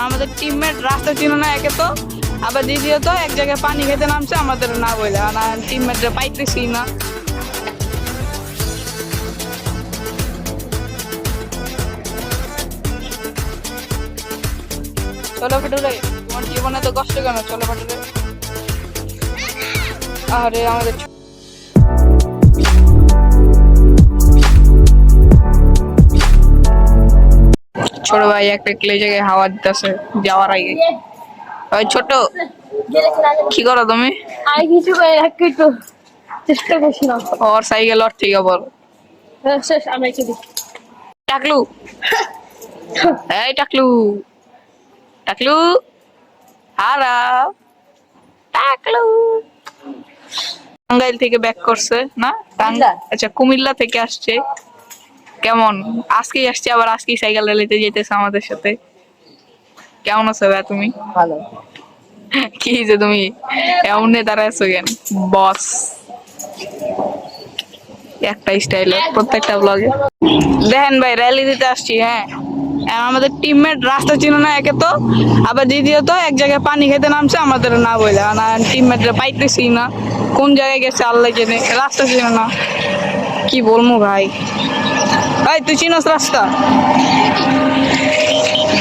আমাদের টিমমেট রাস্তা চিনো না একে তো, আবার দ্বিতীয়ত এক জায়গায় পানি খেতে নামছে আমাদের না বলে, না টিমমেটরা পাইতেছি না। চলো ফাটুরে, তোমার জীবনে তো কষ্ট কেন? চলো ফাটুরে। আরে আমাদের ছোট ভাই একটা ক্লে জায়গায় হাওয়া দিতেছে যাওয়ার আগে। ওই ছোট, কি করো তুমি? আর কিছু একটু চেষ্টা করছি না। ওর সাইকেল ওর থেকে বল। শেষ আমি একটু টাকলু, এই টাকলু, টাকলু, হারা, টাকলু। টাঙ্গাইল থেকে ব্যাক করছে না? আচ্ছা কুমিল্লা থেকে আসছে। কেমন? আজকেই আসছে, আবার আজকেই সাইকেল র্যালিতে যেতেছে আমাদের সাথে। কেমন আছো ভাই তুমি? ভালো। কি যে তুমি এমন দাঁড়ায় আছো কেন? বস একটা স্টাইল প্রত্যেকটা ব্লগে দেখেন ভাই, র্যালি দিতে আসছি। হ্যাঁ, আমাদের টিমমেট রাস্তা চিনো না একে তো, আবার দ্বিতীয়ত এক জায়গায় পানি খেতে নামছে আমাদের না বলে, না টিমমেটরা পাইতেছি না কোন জায়গায় গেছে আল্লাহ জেনে, রাস্তা চিনো না। কি বলবো ভাই, ভাই তুই চিনোস রাস্তা?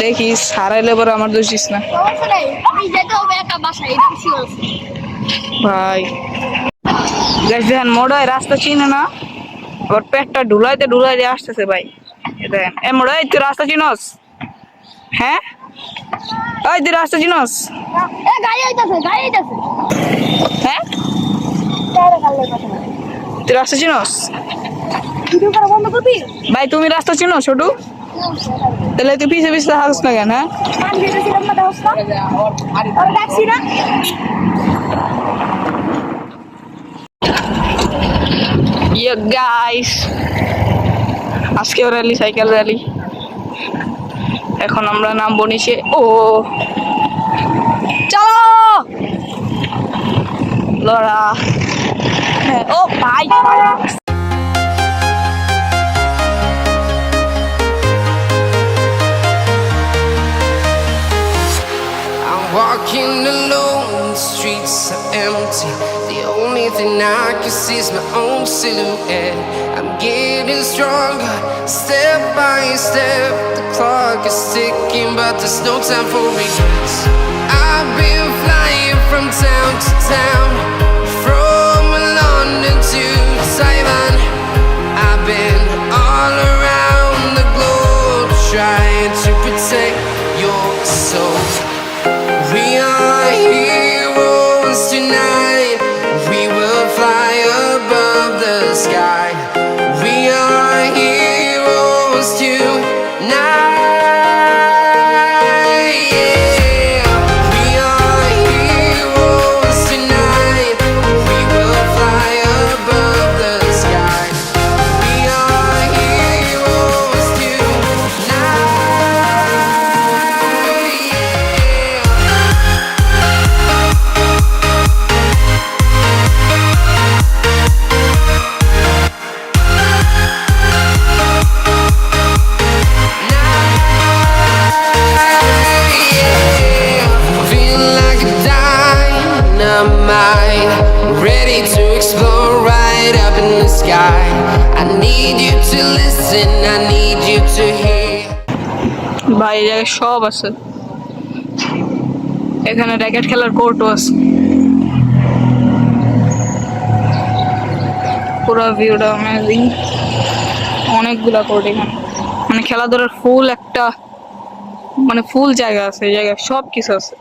দেখিস হারাইলে পরে আমার দোষ দিস না ভাই। দেখেন মোড়ায় রাস্তা চিনে না, আবার পেটটা ঢুলাইতে ঢুলাইতে আসতেছে ভাই। দেখেন এ মোড়াই, তুই রাস্তা চিনস? হ্যাঁ ওই তুই রাস্তা চিনস? হ্যাঁ তুই রাস্তা চিনস ভাই? তুমি রাস্তা চিনো ছোটু? তাহলে তুই পিছে পিছে হাস না কেন? হ্যাঁ গাইস, আজকে র্যালি, সাইকেল র্যালি। এখন আমরা নামবো নিচে। ও চলো লড়া। ও ভাই walking alone, the streets are empty. The only thing I can see is my own silhouette. I'm getting stronger, step by step. The clock is ticking, but there's no time for regrets. I've been flying from town to town, from London to Taiwan. I've been all around the globe, trying to protect your soul. We are heroes tonight. We will fly above the sky. We are heroes tonight. Yeah. We are heroes tonight. We will fly above the sky. We are heroes tonight. Ready to explore right up in the sky. I need you to listen, I need you to hear. ভাই এই জায়গায় সব আছে, এখানে racket খেলার কোর্টও আছে। পুরো ভিউটা অ্যামেজিং, অনেকগুলা কোর্ট এখানে, মানে খেলাধুলার ফুল একটা, মানে ফুল জায়গা আছে, এই জায়গায় সব কিছু আছে।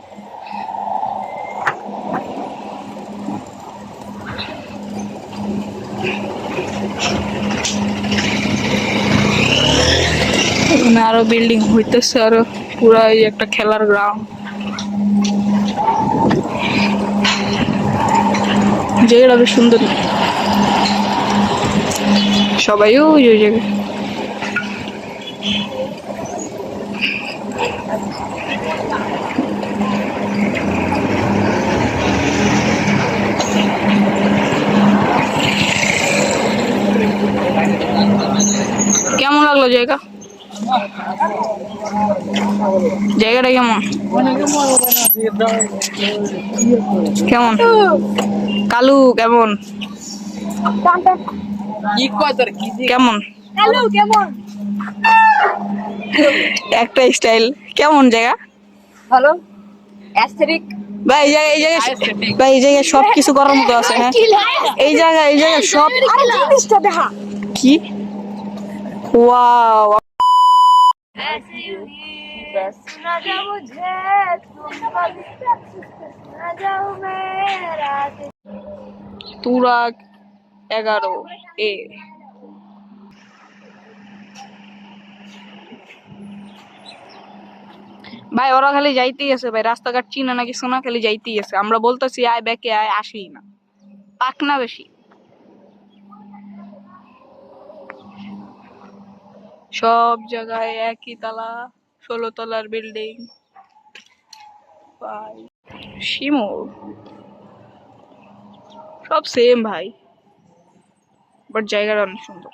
এখানে আরো বিল্ডিং হইতেছে, আরো পুরা একটা খেলার গ্রাউন্ড। জায়গাটা বেশ সুন্দর, সবাই ওই জায়গায়। কেমন লাগলো জায়গা? জায়গাটা কেমন? কেমন কালু? কেমন কেমন হ্যালো কেমন? একটা স্টাইল। কেমন জায়গা? ভালো অ্যাস্থেটিক। ভাই এই জায়গায় সবকিছু করার মতো আছে। হ্যাঁ, এই জায়গায় সব জিনিসটা দেখা কি ওয়াও। ऐसे ही बस ना जाओ मुझे तुम कभी तक ना जाओ मेरा তুরাগ 11 এ। ভাই ওরা খালি যাইতেই আছে ভাই, রাস্তাঘাট চিনা না কিছু না, খালি যাইতেই আছে। আমরা বলতেছি আয় ব্যাকে আয়, আসি না, পাক না বেশি। সব জায়গায় একই তালা, 16 তলার বিল্ডিং। ভাই শিমুল সব সেম ভাই, বাট জায়গাটা অনেক সুন্দর।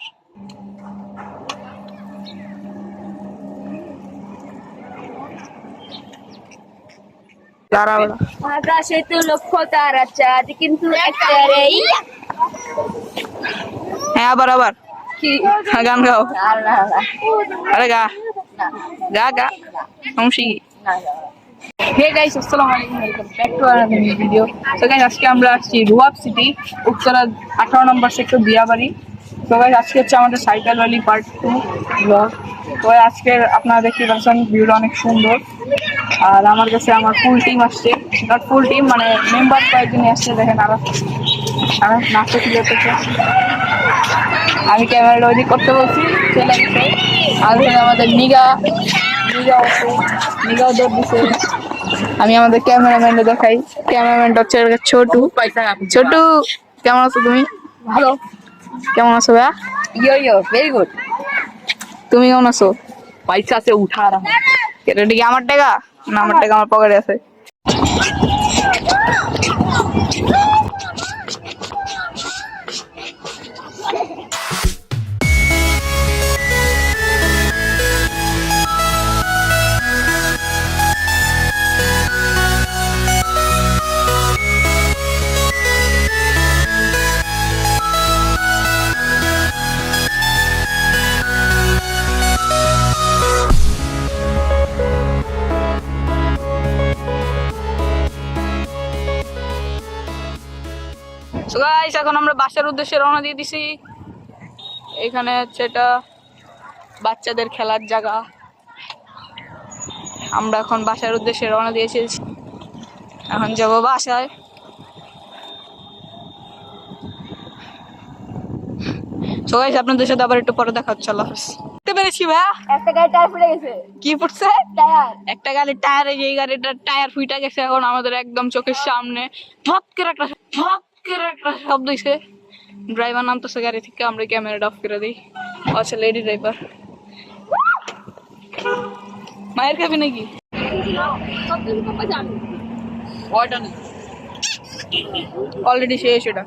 আকাশে তো লক্ষ তারা চাঁদ কিন্তু একটারেই। হ্যাঁ, আবার কি গান গাও। না আরে গা সমস্যা কি? হে গাইস, আসসালামু আলাইকুম, welcome back to another new video. So guys, আজকে আমরা আসছি রুয়াব সিটি, উত্তরা 18 নম্বর সেক্টর দিয়াবাড়ি। সো গাইস, আজকে হচ্ছে আমাদের সাইকেল র্যালি পার্ট 2 ব্লগ। তো আজকে আপনারা দেখতে পাচ্ছেন ভিউটা অনেক সুন্দর। আর আমার কাছে আমার ফুল টিম আসছে, নট ফুল টিম মানে মেম্বার কয়েকজনই আসছে। দেখেন আরো নাচতে করতেছে। আমি ক্যামেরাটা ওইদিক করতে বলছি, চলে গেছে। আর এখানে আমাদের নিগাও দৌড় দিছে। আমি আমাদের ক্যামেরাম্যানটা দেখাই। ক্যামেরাম্যানটা হচ্ছে ছোটু। কেমন আছো তুমি? ভালো। কেমন আছো ভাইয়া? ইয়ো ভেরি গুড। তুমি কেমন আছো? পয়সা সে উঠা रहा हूं। এটা কি আমার টাকা? না, আমার টাকা আমার পকেটে আছে। So guys, এখন আমরা বাসার উদ্দেশ্যে রওনা দিয়ে দিছি। এখানে হচ্ছে এটা বাচ্চাদের খেলার জায়গা। আমরা এখন বাসার উদ্দেশ্যে রওনা দিয়েছি, এখন যাবো বাসায়। So guys, আপনাদের সাথে আবার একটু পরে দেখা হচ্ছে। আল্লাহ হাফেজ। দেখতে পেরেছি ভাইয়া, একটা গাড়ি টায়ার ফুলে গেছে। কি পড়ছে? টায়ার। একটা গাড়ির টায়ার, এই গাড়িটার টায়ার ফুইটা গেছে। এখন আমাদের একদম চোখের সামনে ফক করে একটা শব্দ হইছে। ড্রাইভার নামতেছে গাড়ি থেকে, আমরা ক্যামেরাটা অফ করে দিই। আচ্ছা, লেডি ড্রাইভার। মায়ের খাবি নাকি? অলরেডি শেষ এটা।